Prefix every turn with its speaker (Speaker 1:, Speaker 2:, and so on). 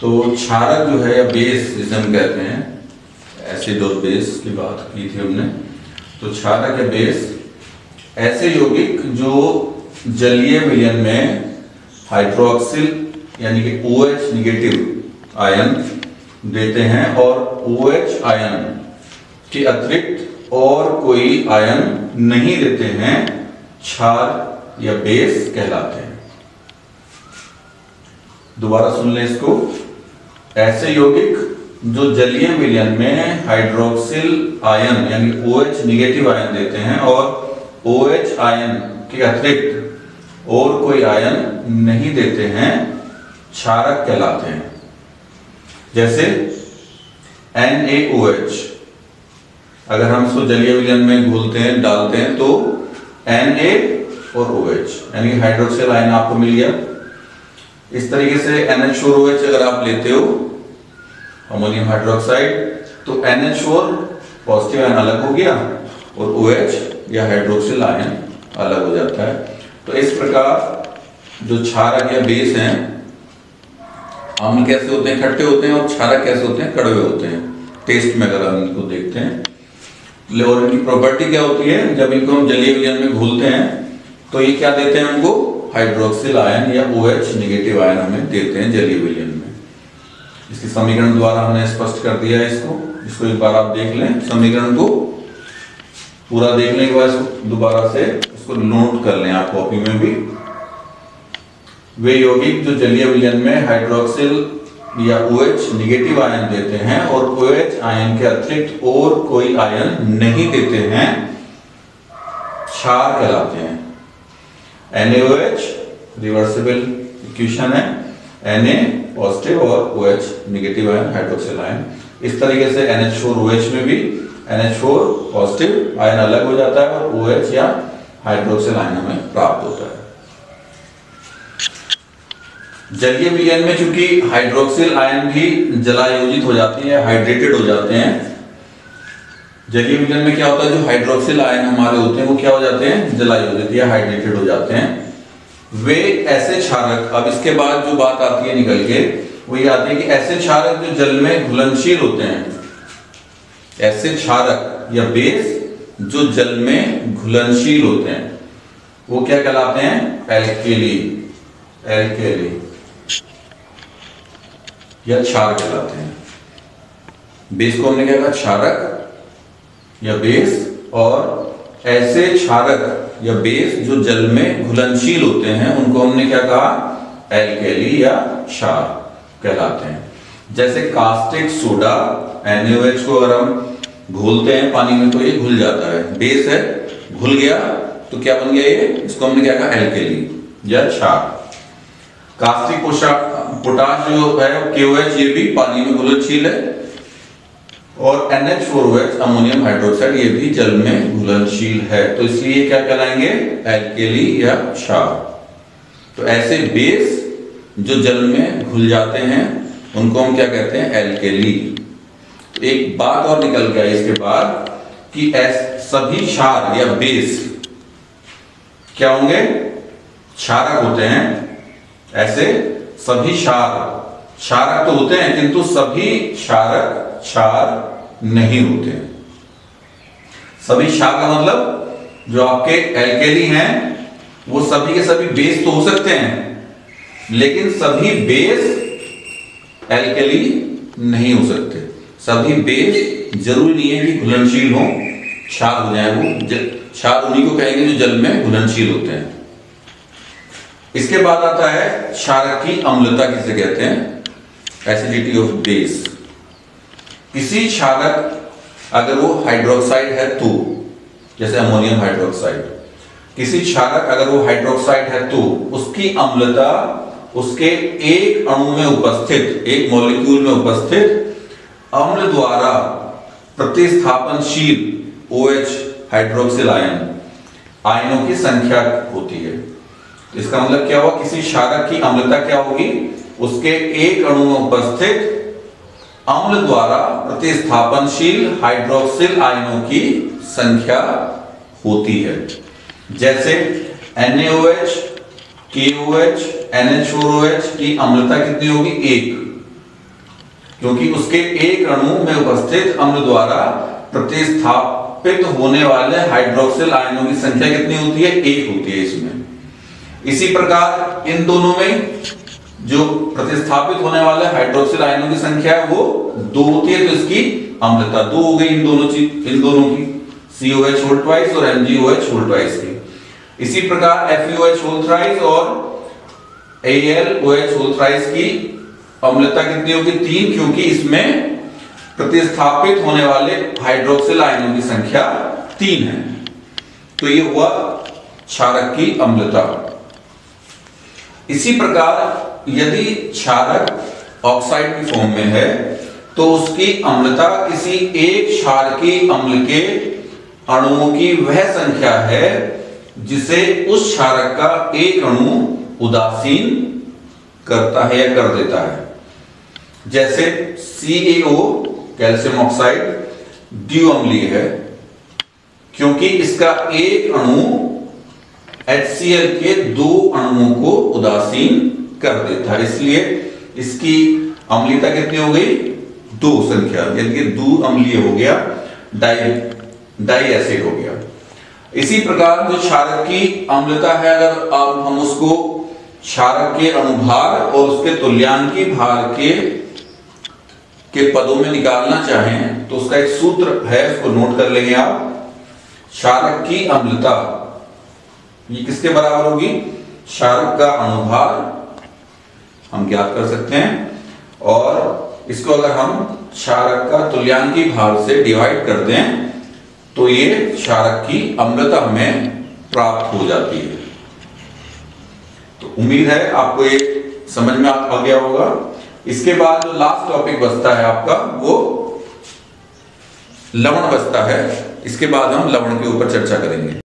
Speaker 1: तो क्षारक जो है या बेस जिसे हम कहते हैं, एसिड और बेस की बात की थी हमने। तो क्षारक या बेस ऐसे यौगिक जो जलीय विलयन में हाइड्रोक्सिल यानी कि OH निगेटिव आयन देते हैं और OH आयन के अतिरिक्त और कोई आयन नहीं देते हैं, क्षार या बेस कहलाते हैं। दोबारा सुन लें इसको। ऐसे यौगिक जो जलीय विलयन में हाइड्रोक्सिल आयन यानी OH निगेटिव आयन देते हैं और OH आयन के अतिरिक्त और कोई आयन नहीं देते हैं, क्षारक कहलाते हैं। जैसे NaOH, अगर हम इसको जलीय विलयन में घोलते हैं, डालते हैं, तो Na और OH यानी हाइड्रोक्सिल आयन आपको मिल गया। इस तरीके से NH4OH अगर आप लेते हो, अमोनियम हाइड्रोक्साइड, तो NH4 पॉजिटिव आयन अलग हो गया और OH या हाइड्रोक्सिल आयन अलग हो जाता है। तो इस प्रकार जो क्षारक या बेस हैं, अम्ल कैसे होते हैं, खट्टे होते हैं, और क्षारक कैसे होते हैं, कड़वे होते हैं टेस्ट में अगर हम इनको देखते हैं। और इनकी प्रॉपर्टी क्या होती है, जब इनको हम जलीय विलयन में घोलते हैं तो ये क्या देते हैं हमको, हाइड्रोक्सिल आयन या OH निगेटिव आयन हमें देते हैं जलीय विलयन में। इसके समीकरण द्वारा हमने स्पष्ट कर दिया है इसको एक बार आप देख लें, समीकरण को पूरा देखने के बाद दोबारा से इसको नोट कर लें आप कॉपी में भी। वे यौगिक जो जलीय विलयन में हाइड्रोक्सिल या OH निगेटिव आयन देते हैं और OH आयन के अतिरिक्त और कोई आयन नहीं देते हैं, क्षार कहलाते हैं। NaOH रिवर्सिबल इक्वेशन है, Na पॉजिटिव और OH negative ion hydroxyl ion. इस तरीके से NH4OH में भी NH4 पॉजिटिव आयन अलग हो जाता है और OH या हाइड्रोक्सिल आयन हमें प्राप्त होता है। जलीय विलयन में चूंकि हाइड्रोक्सिल आयन भी जलायोजित हो जाती है, हाइड्रेटेड हो जाते हैं। जलीय विलयन में क्या होता है, जो हाइड्रोक्सिल आयन हमारे होते हैं वो क्या हो जाते हैं, जलायोजित या हाइड्रेटेड हो जाते हैं। वे ऐसे क्षारक, अब इसके बाद जो बात आती है निकल के, वो ये आती है कि ऐसे क्षारक जो जल में घुलनशील होते हैं, ऐसे क्षारक या बेस जो जल में घुलनशील होते हैं, वो क्या कहलाते हैं, एल्केली या क्षार कहलाते हैं। बेस को हमने क्या कहा, क्षारक या बेस, और ऐसे क्षारक या बेस जो जल में घुलनशील होते हैं उनको हमने क्या कहा, एल्केली या क्षार कहलाते हैं। जैसे कास्टिक सोडा NaOH को अगर हम घोलते हैं पानी में तो ये घुल जाता है, बेस है, घुल गया तो क्या बन गया ये, इसको हमने क्या कहा, एल्केली या क्षार। कास्टिक पोटाश जो है KOH, ये भी पानी में घुलनशील है, और NH4OH अमोनियम हाइड्रोक्साइड ये भी जल में घुलनशील है, तो इसलिए क्या कहलाएंगे, एल्केली या क्षार। तो ऐसे बेस जो जल में घुल जाते हैं उनको हम क्या कहते हैं, एल्केली। तो एक बात और निकल के आई इसके बाद कि सभी क्षार या बेस क्या होंगे, क्षारक होते हैं। ऐसे सभी क्षारक तो होते हैं किंतु सभी क्षारक क्षार नहीं होते। सभी क्षार का मतलब जो आपके एल्केली हैं वो सभी के सभी बेस तो हो सकते हैं, लेकिन सभी बेस एल्केली नहीं हो सकते। सभी बेस जरूरी नहीं है कि घुलनशील हो, क्षार हो जाए। वो क्षार उन्हीं को कहेंगे जो जल में घुलनशील होते हैं। इसके बाद आता है क्षारक की अम्लता किसे कहते हैं, एसिडिटी ऑफ बेस। किसी क्षारक अगर वो हाइड्रोक्साइड है तो, जैसे अमोनियम हाइड्रोक्साइड, किसी क्षारक अगर वो हाइड्रोक्साइड है तो उसकी अम्लता उसके एक अणु में उपस्थित, एक मॉलिक्यूल में उपस्थित अम्ल द्वारा प्रतिस्थापनशील OH हाइड्रोक्सिल आयनों की संख्या होती है। इसका मतलब क्या हुआ, किसी क्षारक की अम्लता क्या होगी, उसके एक अणु में उपस्थित अम्ल द्वारा प्रतिस्थापनशील हाइड्रोक्सिल आयनों की संख्या होती है। जैसे NaOH, KOH, NH4OH की अम्लता कितनी होगी, 1, क्योंकि उसके एक अणु में उपस्थित अम्ल द्वारा प्रतिस्थापित होने वाले हाइड्रोक्सिल आयनों की संख्या कितनी होती है? 1 होती है इसमें। इसी प्रकार इन दोनों में जो प्रतिस्थापित होने वाले हाइड्रोक्सिल आयनों की संख्या है वो 2 होती है, तो इसकी अम्लता 2 हो गई इन दोनों की COH होल ट्वाइस और MgOH होल ट्वाइस की। इसी प्रकार FeOH होल थ्राइस और AlOH होल थ्राइस की अम्लता कितनी होगी? 3, क्योंकि इसमें प्रतिस्थापित होने वाले हाइड्रोक्सिल आयनों की संख्या 3 है। तो ये हुआ क्षारक की अम्लता। इसी प्रकार यदि क्षारक ऑक्साइड की फॉर्म में है तो उसकी अम्लता किसी एक क्षारकीय अम्ल के अणुओं की वह संख्या है जिसे उस क्षारक का एक अणु उदासीन करता है या कर देता है। जैसे CaO कैल्शियम ऑक्साइड द्विअम्लीय है क्योंकि इसका एक अणु HCl के 2 अणुओं को उदासीन कर देता है, इसलिए इसकी अम्लीयता कितनी हो गई? 2 संख्या, यानी कि द्विअम्लीय हो गया, डाई एसिड हो गया। इसी प्रकार जो क्षारक की अम्लता है, अगर अब हम उसको क्षारक के अणुभार और उसके तुल्यांकी भार के पदों में निकालना चाहें तो उसका एक सूत्र है, उसको नोट कर लेंगे आप। क्षारक की अम्लता ये किसके बराबर होगी? क्षारक का अणुभार हम ज्ञात कर सकते हैं और इसको अगर हम क्षारक का तुल्यांकी भार से डिवाइड कर दें तो ये क्षारक की अम्लता हमें प्राप्त हो जाती है। तो उम्मीद है आपको ये समझ में आ गया होगा। इसके बाद जो लास्ट टॉपिक बचता है आपका वो लवण बचता है। इसके बाद हम लवण के ऊपर चर्चा करेंगे।